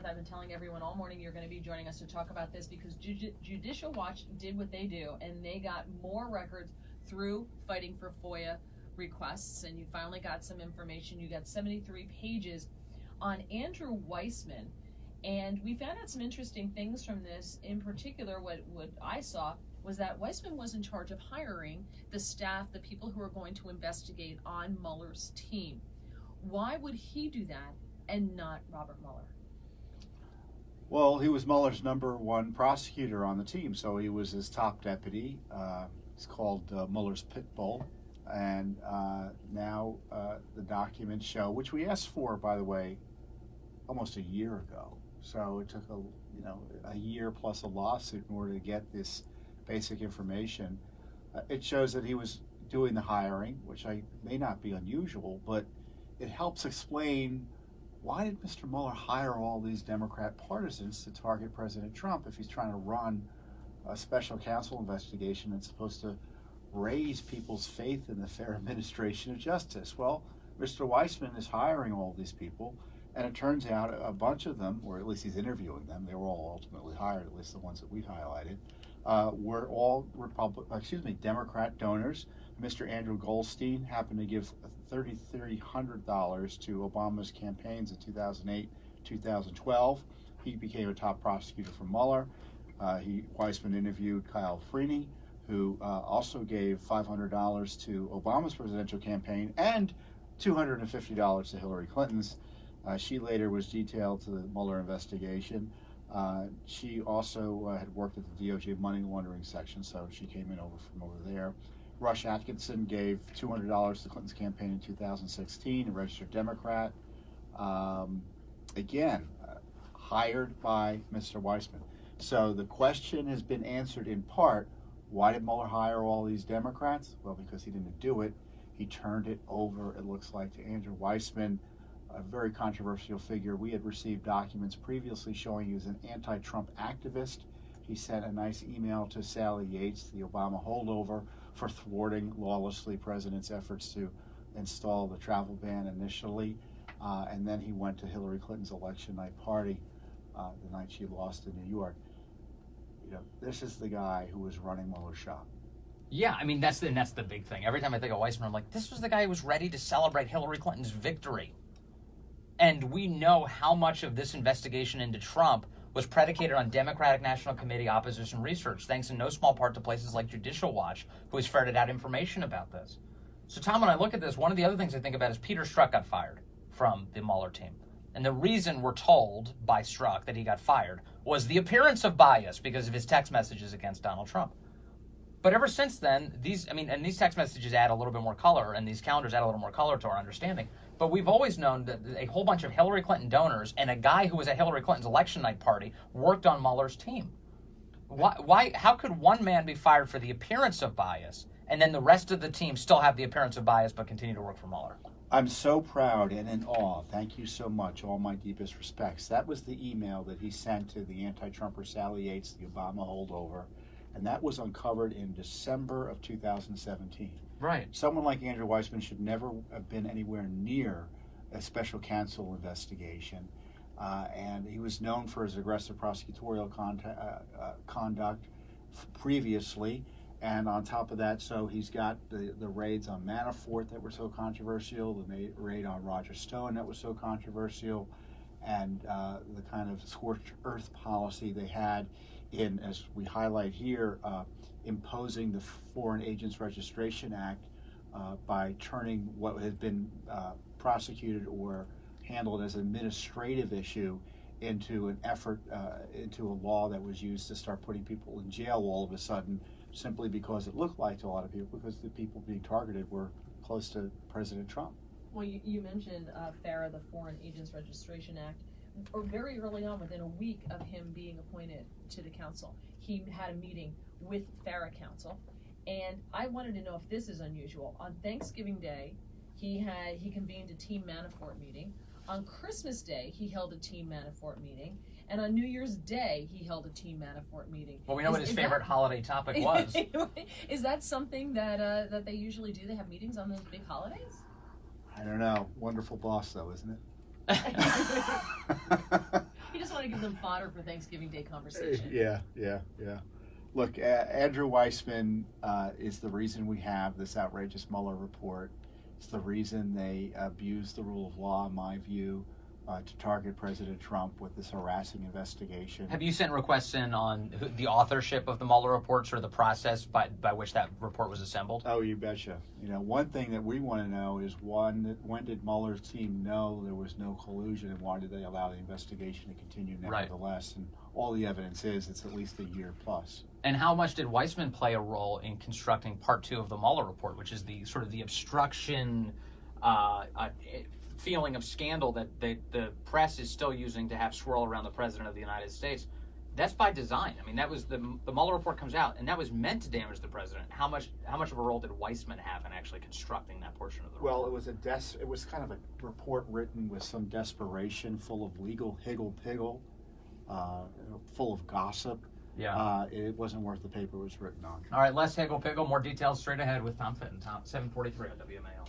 forth. I've been telling everyone all morning you're going to be joining us to talk about this because Judicial Watch did what they do, and they got more records through fighting for FOIA requests, and you finally got some information. You got 73 pages on Andrew Weissmann, and we found out some interesting things from this. In particular, what I saw was that Weissmann was in charge of hiring the staff, the people who are going to investigate on Mueller's team. Why would he do that and not Robert Mueller? Well, he was Mueller's #1 prosecutor on the team, so he was his top deputy. It's called Mueller's Pit Bull, and now the documents show, which we asked for, by the way, almost a year ago. So it took a year plus a lawsuit in order to get this basic information. It shows that he was doing the hiring, which may not be unusual, but it helps explain why did Mr. Mueller hire all these Democrat partisans to target President Trump if he's trying to run a special counsel investigation that's supposed to raise people's faith in the fair administration of justice? Well, Mr. Weissmann is hiring all these people, and it turns out a bunch of them, or at least he's interviewing them, they were all ultimately hired, at least the ones that we highlighted, were all Democrat donors. Mr. Andrew Goldstein happened to give $3,300 to Obama's campaigns in 2008, 2012. He became a top prosecutor for Mueller. Weissmann interviewed Kyle Freeney, who also gave $500 to Obama's presidential campaign and $250 to Hillary Clinton's. She later was detailed to the Mueller investigation. She also had worked at the DOJ money laundering section, so she came in from over there. Rush Atkinson gave $200 to Clinton's campaign in 2016, a registered Democrat. Again, hired by Mr. Weissmann. So the question has been answered in part. Why did Mueller hire all these Democrats? Well, because he didn't do it. He turned it over, it looks like, to Andrew Weissmann, a very controversial figure. We had received documents previously showing he was an anti-Trump activist. He sent a nice email to Sally Yates, the Obama holdover, for thwarting lawlessly president's efforts to install the travel ban initially. And then he went to Hillary Clinton's election night party the night she lost in New York. This is the guy who was running Mueller's shop. Yeah, I mean, that's the big thing. Every time I think of Weissmann, I'm like, this was the guy who was ready to celebrate Hillary Clinton's victory. And we know how much of this investigation into Trump was predicated on Democratic National Committee opposition research, thanks in no small part to places like Judicial Watch, who has ferreted out information about this. So, Tom, when I look at this, one of the other things I think about is Peter Strzok got fired from the Mueller team. And the reason we're told by Strzok that he got fired was the appearance of bias because of his text messages against Donald Trump. But ever since then, these text messages add a little bit more color, and these calendars add a little more color to our understanding. But we've always known that a whole bunch of Hillary Clinton donors and a guy who was at Hillary Clinton's election night party worked on Mueller's team. Why? How could one man be fired for the appearance of bias, and then the rest of the team still have the appearance of bias but continue to work for Mueller? I'm so proud and in awe. Thank you so much. All my deepest respects. That was the email that he sent to the anti-Trumper Sally Yates, the Obama holdover, and that was uncovered in December of 2017. Right. Someone like Andrew Weissmann should never have been anywhere near a special counsel investigation, and he was known for his aggressive prosecutorial conduct previously. And on top of that, so he's got the raids on Manafort that were so controversial, the raid on Roger Stone that was so controversial, and the kind of scorched earth policy they had in, as we highlight here, imposing the Foreign Agents Registration Act by turning what had been prosecuted or handled as an administrative issue into an effort, into a law that was used to start putting people in jail all of a sudden, simply because it looked like to a lot of people, because the people being targeted were close to President Trump. Well, you mentioned FARA, the Foreign Agents Registration Act, or very early on, within a week of him being appointed to the council. He had a meeting with FARA counsel, and I wanted to know if this is unusual. On Thanksgiving Day, he convened a Team Manafort meeting. On Christmas Day, he held a Team Manafort meeting. And on New Year's Day, he held a Team Manafort meeting. Well, we know what his favorite holiday topic was. Is that something that they usually do? They have meetings on those big holidays? I don't know. Wonderful boss, though, isn't it? He just wanted to give them fodder for Thanksgiving Day conversation. Yeah. Look, Andrew Weissmann is the reason we have this outrageous Mueller report. It's the reason they abused the rule of law, in my view, to target President Trump with this harassing investigation. Have you sent requests in on the authorship of the Mueller reports or the process by which that report was assembled? Oh, you betcha. One thing that we want to know is, when did Mueller's team know there was no collusion, and why did they allow the investigation to continue nevertheless? And all the evidence is it's at least a year plus. And how much did Weissmann play a role in constructing part 2 of the Mueller report, which is the sort of the obstruction feeling of scandal that the press is still using to have swirl around the President of the United States? That's by design. I mean, that was the Mueller report comes out, and that was meant to damage the president. How much of a role did Weissmann have in actually constructing that portion of the report? Well, it was kind of a report written with some desperation, full of legal higgle-piggle, full of gossip. Yeah. It wasn't worth the paper it was written on. All right, less higgle-piggle, more details straight ahead with Tom Fitton. 7:43 on WMAL.